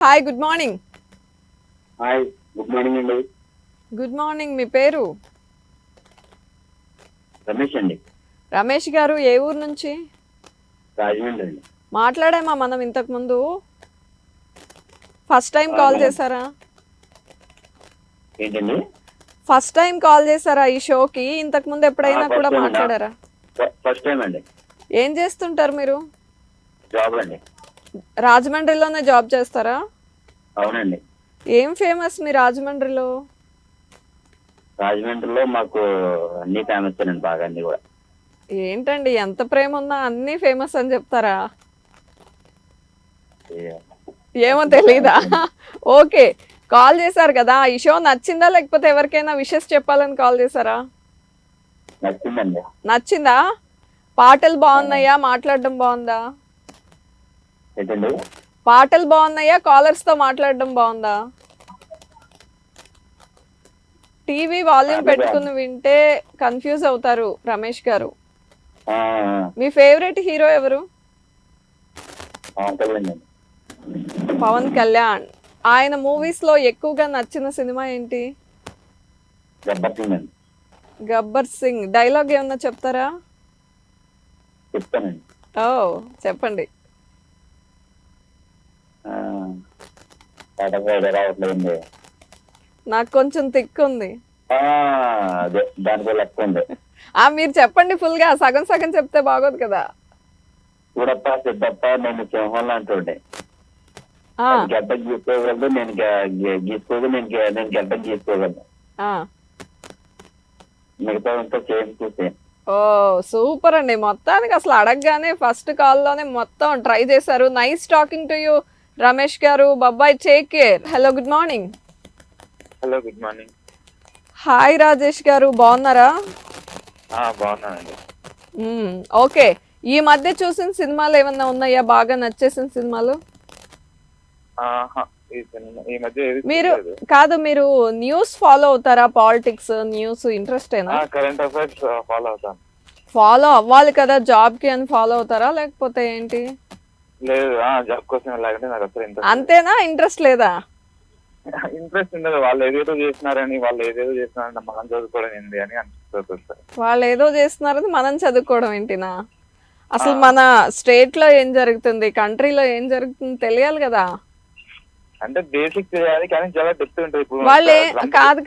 Hi good morning. Hi good morning అండి. Good morning. మీ పేరు? రమేష్ అండి. రమేష్ గారు ఏ ఊరు నుంచి? రాజమండ్రి అండి. మాట్లాడామా మనం ఇంతకు ముందు? ఫస్ట్ టైం కాల్ చేశారా? ఏంటండి? ఫస్ట్ టైం కాల్ చేశారా ఈ షోకి? ఇంతకు ముందు ఎప్పుడైనా first కూడా time మాట్లాడారా? ఫస్ట్ టైం అండి. ఏం చేస్తుంటారు మీరు? జాబ్ అండి. రాజమండ్రిలోనే జాబ్ చేస్తారా? అవునండి. ఏం ఫేమస్ మీ రాజమండ్రిలో? రాజమండ్రిలో మాకు అన్ని ఫేమస్ అండి, బాగా అన్ని కూడా. ఏంటండి ఎంత ప్రేమ ఉన్నా అన్నీ ఫేమస్ అని చెప్తారా? ఏ- ఏమో తెలీదా? ఓకే, కాల్ చేశారు కదా, ఈ షో నచ్చిందా లేకపోతే ఎవరికైనా విషెస్ చెప్పాలని కాల్ చేశారా? నచ్చిందండి. నచ్చిందా? పాటలు బాగున్నాయా? మాట్లాడడం బాగుందా? ఏంటండి? పాటలు బాగున్నాయా? కాలర్స్ తో మాట్లాడడం బాగుందా? టీవీ వాల్యూమ్ పెట్టుకుని వింటే కన్ఫ్యూజ్ అవుతారు రమేష్ గారు. ఆ, మీ ఫేవరెట్ హీరో ఎవరు? అంతేనండి. పవన్ కళ్యాణ్. ఆయన మూవీస్ లో ఎక్కువగా నచ్చిన సినిమా ఏంటి? గబ్బర్ సింగ్ అండి. గబ్బర్ సింగ్. డైలాగ్ ఏమన్నా చెప్తారా? చెప్తానండి. ఓ, చెప్పండి. ఆ, పాట కూడా రావట్లేదండి. నాకు కొంచెం థిక్ ఉంది. ఆ, అదే దానికో లెక్క ఉంది. మీరు చెప్పండి ఫుల్ గా, సగం సగం చెప్తే బాగోదు కదా. చూడప్ప సిద్ధప్ప నేను సింహంలో అంటుండే. ఆ, గడ్డ గీసుకోగలదు, నేను గీసుకోగలను, నేను గడ్డ గీసుకోగలను. ఆ. మిగతా అంతా సేమ్ టు సేమ్. ఓ సూపర్ అండి. మొత్తానికి అసలు అడగగానే ఫస్ట్ కాల్లోనే మొత్తం ట్రై చేశారు. Nice talking to you Ramesh గారు. Bye, take care. Hello good morning. Hello good morning. Hi Rajesh గారు, బాగున్నారా? బాగున్నానండి. ఓకే, ఈ మధ్య చూసిన సినిమాలు ఏమన్నా ఉన్నాయా బాగా నచ్చేసిన సినిమాలు? ఈ మధ్య మీరు కాదు, మీరు న్యూస్ ఫాలో అవుతారా? పాలిటిక్స్ న్యూస్ ఇంట్రెస్టేనా? కరెంట్ అఫైర్స్ ఫాలో అవుతాను. ఫాలో అవ్వాలి కదా జాబ్ కి అని. ఫాలో అవుతారా లేకపోతే ఏంటి? లేదు, జాబ్ కోసం వెళ్ళాలంటే నాకు అసలు అంతేనా? ఇంట్రెస్ట్ లేదా? ఇంట్రెస్ట్ ఉండదు. వాళ్ళు ఏదేదో చేస్తున్నారని మనం చదువుకోవడం ఏంటి అని అనిపిస్తుంది. వాళ్ళు ఏదో చేస్తున్నారని మనం చదువుకోవడం ఏంటినా? అసలు మన స్టేట్ లో ఏం జరుగుతుంది, కంట్రీలో ఏం జరుగుతుంది తెలియాలి కదా. అంటే బేసిక్ చేయాలి కానీ చాలా డెప్త్ ఉంటుంది. ఇప్పుడు వాళ్ళు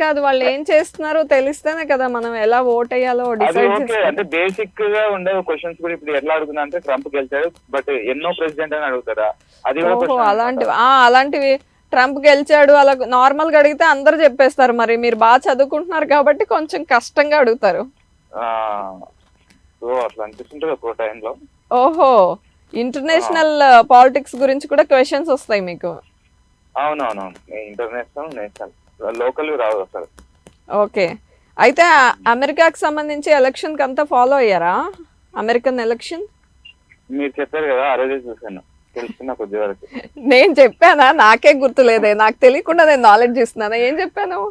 కాదు వాళ్ళు ఏం చేస్తున్నారో తెలిస్తేనే కదా మనం ఎలా ఓట్ వేయాలో డిసైడ్ చేసుకోవాలి. అంటే బేసిక్ గా ఉండే క్వశ్చన్స్ కూడా ఇప్పుడు ఎట్లా అడుగుతున్నా అంటే ట్రంప్ గెలిచాడు బట్ ఎన్నో ప్రెసిడెంట్ అని అడుగుతారా? అది కూడా అలాంటివి ట్రంప్ గెలిచాడు అలా నార్మల్ గా అడిగితే అందరు చెప్పేస్తారు. మరి మీరు బాగా చదువుకుంటున్నారు కాబట్టి కొంచెం కష్టంగా అడుగుతారు. అట్లా అనిపిస్తుంటది ఒక్కో టైంలో. ఓహో, ఇంటర్నేషనల్ పాలిటిక్స్ గురించి కూడా క్వశ్చన్స్ వస్తాయి మీకు? అవునవునవును, ఇంటర్నేషనల్ నేషనల్ లోకల్ రావు అసలు. ఓకే, అయితే అమెరికాకి సంబంధించి ఎలక్షన్ కి అంతా ఫాలో అయ్యారా? అమెరికన్ ఎలక్షన్ మీరు చెప్పారు కదా, ఆ రోజే చూసాను, తెలుసుకున్నా కొద్ది వరకు. నేను చెప్పానా? నాకే గుర్తులేదే. నాకు తెలియకుండా నేను నాలెడ్జ్ ఇస్తున్నానా? ఏం చెప్పాను?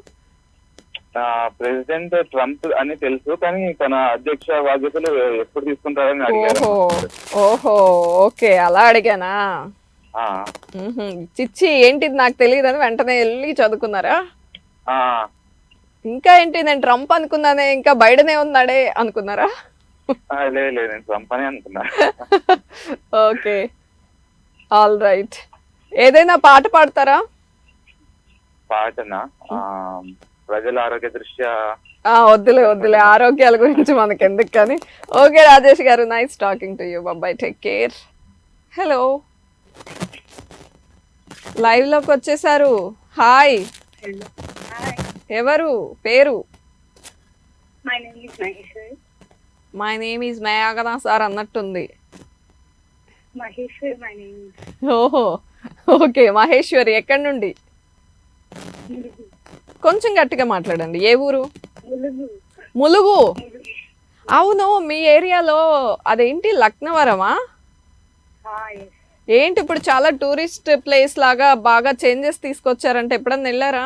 ప్రెసిడెంట్ ట్రంప్ అని తెలుసు కానీ తన అధ్యక్ష బాధ్యతలు ఎప్పుడు తీసుకుంటారని అడిగారు. ఓహో, ఓకే, అలా అడిగానా? చిచ్చి, ఏంటిది నాకు తెలియదని వెంటనే వెళ్ళి చదువుకున్నారా? ఇంకా ఏంటి, నేను ట్రంప్ అనుకున్నానే, ఇంకా బైడెనే ఉన్నాడే అనుకున్నారా? లేదు నేను ట్రంప్ అని అనుకున్నా. Okay, all right. ఏదైనా పాట పాడతారా? పాటనా? ప్రజల ఆరోగ్య దృష్ట్యా వద్దులే, ఆరోగ్యాల గురించి మనకి ఎందుకు కానీ. Okay Rajesh garu, nice talking to you. Bye, take care. Hello, live లోకి వచ్చేసారు. హాయ్, ఎవరు పేరు? మై నేమ్ ఈజ్ మేఘనా సార్ అన్నట్టుంది. ఓహో, ఓకే, మహేశ్వరి. ఎక్కడి నుండి? కొంచెం గట్టిగా మాట్లాడండి. ఏ ఊరు? ములుగు. అవును, మీ ఏరియాలో అదేంటి లక్నవరమా? ఏంటి ఇప్పుడు చాలా టూరిస్ట్ ప్లేస్ లాగా బాగా చేంజెస్ తీసుకొచ్చారంటే ఎప్పుడన్నా వెళ్ళారా?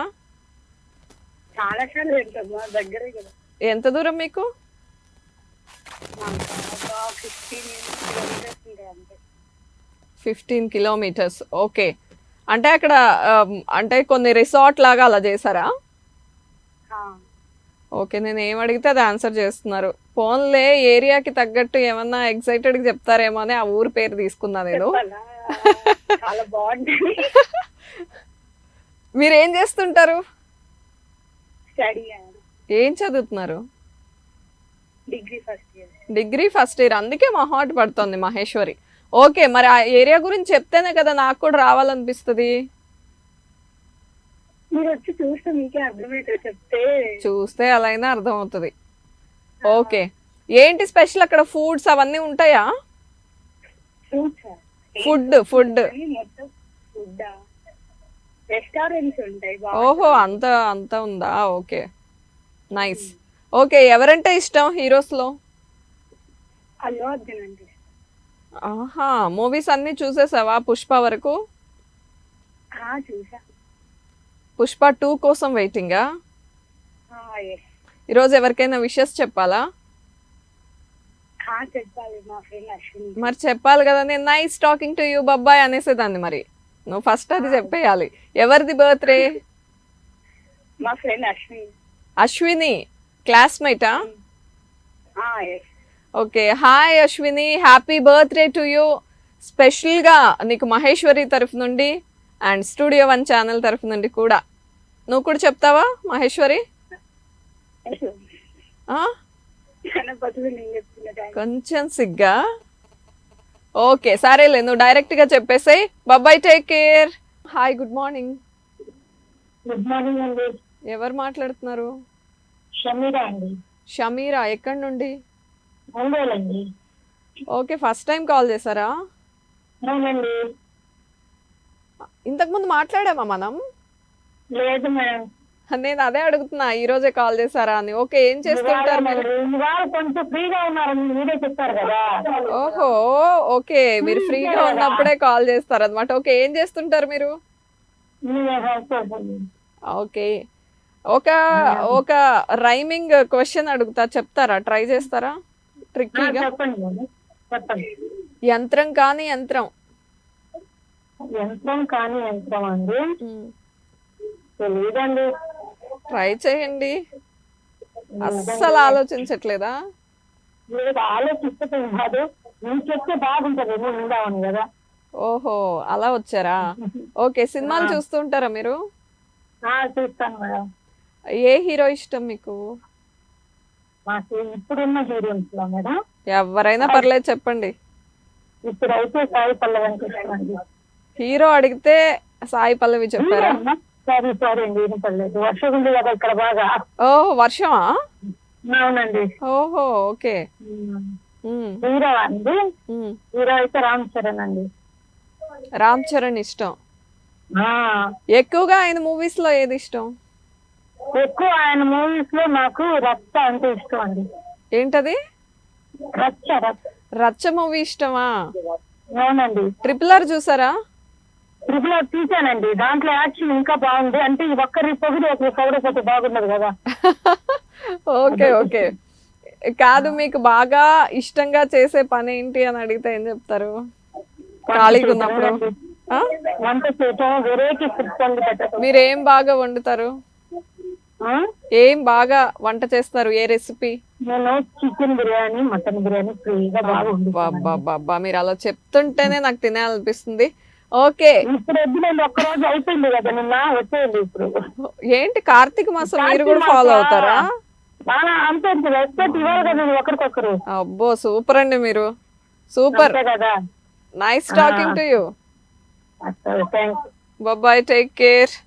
ఎంత దూరం మీకు? 15 kilometers. ఓకే, అంటే అక్కడ అంటే కొన్ని రిసార్ట్ లాగా అలా చేశారా? ఓకే, నేను ఏం అడిగితే అది ఆన్సర్ చేస్తున్నారు. ఫోన్లే ఏరియాకి తగ్గట్టు ఏమన్నా ఎక్సైటెడ్ చెప్తారేమో అని ఆ ఊరు పేరు తీసుకున్నా నేను. చాలా బాగుంటుంది. మీరు ఏం చేస్తుంటారు? స్టడీ ఏం చదువుతున్నారు? Degree first year. Degree first year, అందుకే మా హార్ట్ పడుతుంది మహేశ్వరి. ఓకే, మరి ఆ ఏరియా గురించి చెప్తేనే కదా నాకు కూడా రావాలనిపిస్తుంది. మీరు వచ్చి చూస్తే మీకే అర్థమవుతుంది చెప్తే. చూస్తే అలా అయినా అర్థం అవుతుంది. ఓకే, ఏంటి స్పెషల్ అక్కడ? ఫుడ్స్ అవన్నీ ఉంటాయా? ఫుడ్ మొత్తం ఫుడ్ రెస్టారెంట్స్ ఉంటాయి. ఓహో, అంత ఉందా? Okay, nice. ఓకే, ఎవరంటే ఇష్టం హీరోస్ లో? అల్లు అర్జున్ అంటే. ఆహా, మూవీస్ అన్ని చూసేసావా పుష్ప వరకు? చూసా. పుష్ప 2 కోసం వెయిటింగా? ఈరోజు ఎవరికైనా విషెస్ చెప్పాలా? చెప్పాలి, మా ఫ్రెండ్ అశ్విని. మరి చెప్పాలి కదా, నేను నైస్ టాకింగ్ టు యూ బాబాయ్ అనేసేదాన్ని. మరి నువ్వు ఫస్ట్ అది చెప్పేయాలి. ఎవరిది బర్త్డే? మా ఫ్రెండ్ అశ్విని. అశ్విని క్లాస్మేటా? Yes. Okay, hi Ashwini, happy birthday to you. స్పెషల్గా నీకు మహేశ్వరి తరఫు నుండి అండ్ స్టూడియో 1 ఛానల్ తరఫు నుండి కూడా. నువ్వు కూడా చెప్తావా మహేశ్వరి? ఆ? కొంచెం సిగ్గా? ఓకే, సరేలే, నువ్వు డైరెక్ట్గా చెప్పేసాయి. బాబాయ్, take care. Hi, good morning. Good morning అండి. ఎవరు మాట్లాడుతున్నారు? షమీరా అండి. షమీరా, ఎక్కడి నుండి? ఒంగోలు అండి. ఓకే, ఫస్ట్ టైం కాల్ చేశారా? అవునండి. ఇంతకుముందు మాట్లాడామా మనం? లేదు మేడం. నేను అదే అడుగుతున్నా, ఈ రోజే కాల్ చేశారా అని. ఓకే, ఏం చేస్తుంటారు మీరు? కొంచెం ఫ్రీగా ఉన్నారని మీరే చెప్పారు కదా. ఓహో, ఓకే, మీరు ఫ్రీగా ఉన్నప్పుడే కాల్ చేస్తారు అనమాట. ఓకే, ఏం చేస్తుంటారు మీరు? ఓకే, ఒక రైమింగ్ క్వశ్చన్ అడుగుతా, చెప్తారా? ట్రై చేస్తారా ట్రిక్కీగా? చెప్పండి. యంత్రం కాని యంత్రం. యంత్రం కాని యంత్రం అండి. తెలియదండి. ట్రై చేయండి. అస్సలు ఆలోచించట్లేదా? లేదు, ఆలోచిస్తే కాదు, నేను చెప్తే బాగుంటది ఉందామని కదా. ఓహో, అలా వచ్చారా? ఓకే, సినిమాలు చూస్తుంటారా మీరు? చూస్తాను మేడం. ఏ హీరో ఇష్టం మీకు? మాకు ఇప్పుడున్న హీరోయిన్స్ లో మేడం ఎవరైనా పర్లేదు, చెప్పండి. ఇప్పుడైతే సాయి పల్లవి అండి. హీరో అడిగితే సాయి పల్లవి చెప్పారా? సారీ అండి, వినపడలేదు. వర్షం ఉంది కదా ఇక్కడ బాగా. ఓహో, వర్షమా? అవునండి. ఓహో, ఓకే. హీరో అండి. హీరో అయితే రామ్ చరణ్ అండి. రామ్ చరణ్ ఇష్టం. ఎక్కువగా ఆయన మూవీస్ లో ఏది ఇష్టం? ఎక్కువ ఆయన మూవీస్ లో నాకు రచ్చ అంటే ఇష్టం అండి. ఏంటది? రచ్చ. రచ్చ మూవీ ఇష్టమా? అవునండి. ట్రిపుల్ ఆర్ చూసారా? ట్రిపుల్ ఆర్ చూసానండి. దాంట్లో యాక్షన్ ఇంకా బాగుంది. అంటే ఈ ఒక్కరి పొగిడి ఒకరి పొగడపోతే బాగుండదు కదా. Okay, okay. కాదు, మీకు బాగా ఇష్టంగా చేసే పని ఏంటి అని అడిగితే ఏం చెప్తారు ఖాళీగా ఉన్నప్పుడు? వంట చేయటం, వెరైటీ ఫుడ్స్ వండి పెట్టడం. మీరు ఏం బాగా వండుతారు? ఏం బాగా వంట చేస్తారు? ఏ రెసిపీ? నేను చికెన్ బిర్యానీ, మటన్ బిర్యానీ ఫ్రీగా బాగా. మీరు అలా చెప్తుంటేనే నాకు తినాలనిపిస్తుంది. ఓకే, ఇప్పుడు వద్దులేండి, ఒక్కరోజు అయిపోయింది కదా, నిన్న వచ్చేయండి. ఇప్పుడు ఏంటి కార్తీక మాసం మీరు కూడా ఫాలో అవుతారా? అంతే, రెస్పెక్ట్ ఇవ్వాలి కదా ఒకరికొకరు. అబ్బో, సూపర్ అండి మీరు, సూపర్ కదా. Nice talking to you. Thanks. Bye, take care.